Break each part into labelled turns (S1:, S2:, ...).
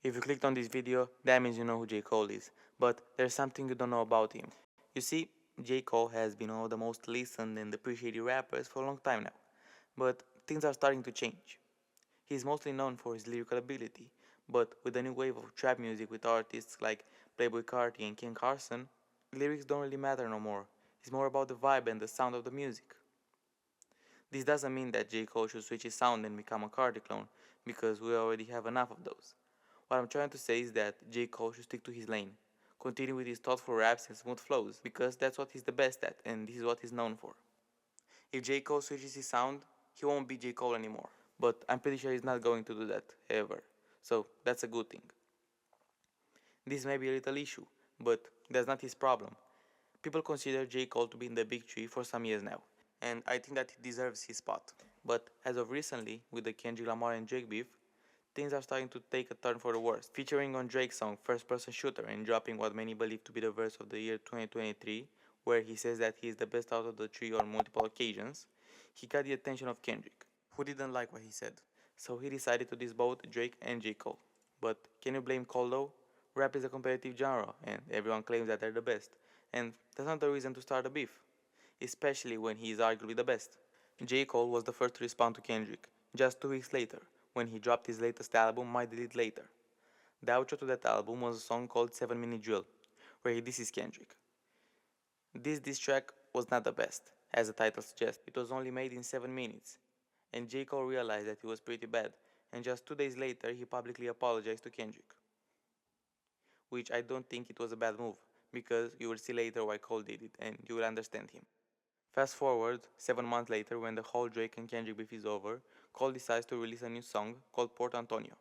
S1: If you clicked on this video, that means you know who J. Cole is, but there's something you don't know about him. You see, J. Cole has been one of the most listened and appreciated rappers for a long time now, but things are starting to change. He's mostly known for his lyrical ability, but with the new wave of trap music with artists like Playboi Carti and Ken Carson, lyrics don't really matter no more. It's more about the vibe and the sound of the music. This doesn't mean that J. Cole should switch his sound and become a Carti clone, because we already have enough of those. What I'm trying to say is that J. Cole should stick to his lane, continue with his thoughtful raps and smooth flows, because that's what he's the best at and this is what he's known for. If J. Cole switches his sound, he won't be J. Cole anymore, but I'm pretty sure he's not going to do that, ever. So that's a good thing. This may be a little issue, but that's not his problem. People consider J. Cole to be in the big tree for some years now, and I think that he deserves his spot. But as of recently, with the Kendrick Lamar and Drake beef, things are starting to take a turn for the worse. Featuring on Drake's song First Person Shooter and dropping what many believe to be the verse of the year 2023, where he says that he is the best out of the three on multiple occasions, he got the attention of Kendrick, who didn't like what he said. So he decided to diss both Drake and J. Cole. But can you blame Cole though? Rap is a competitive genre, and everyone claims that they're the best. And that's not the reason to start a beef, especially when he is arguably the best. J. Cole was the first to respond to Kendrick, just 2 weeks later, when he dropped his latest album, My Delete Later. The outro to that album was a song called 7 Minute Drill, where he disses Kendrick. This diss track was not the best, as the title suggests. It was only made in 7 minutes, and J. Cole realized that it was pretty bad, and just 2 days later he publicly apologized to Kendrick. Which I don't think it was a bad move, because you will see later why Cole did it, and you will understand him. Fast forward 7 months later, when the whole Drake and Kendrick beef is over, Cole decides to release a new song called Port Antonio,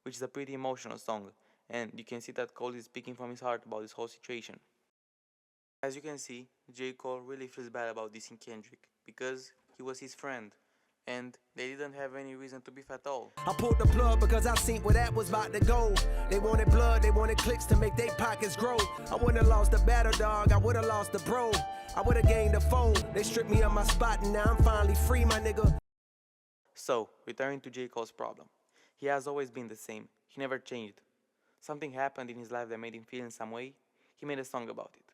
S1: which is a pretty emotional song, and you can see that Cole is speaking from his heart about this whole situation. As you can see, J. Cole really feels bad about dissing Kendrick, because he was his friend, and they didn't have any reason to beef at all.
S2: I pulled the plug because I seen where that was about to go. They wanted blood, they wanted clicks to make their pockets grow. I wouldn't have lost the battle dog, I would have lost the bro. I would have gained the phone. They stripped me of my spot and now I'm finally free, my nigga.
S1: So, returning to J. Cole's problem. He has always been the same. He never changed. Something happened in his life that made him feel in some way. He made a song about it.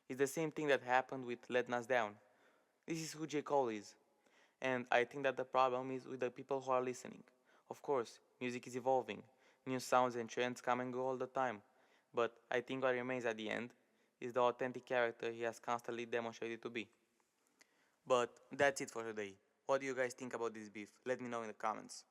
S1: It's the same thing that happened with Letting Us Down. This is who J. Cole is. And I think that the problem is with the people who are listening. Of course, music is evolving. New sounds and trends come and go all the time. But I think what remains at the end is the authentic character he has constantly demonstrated to be. But that's it for today. What do you guys think about this beef? Let me know in the comments.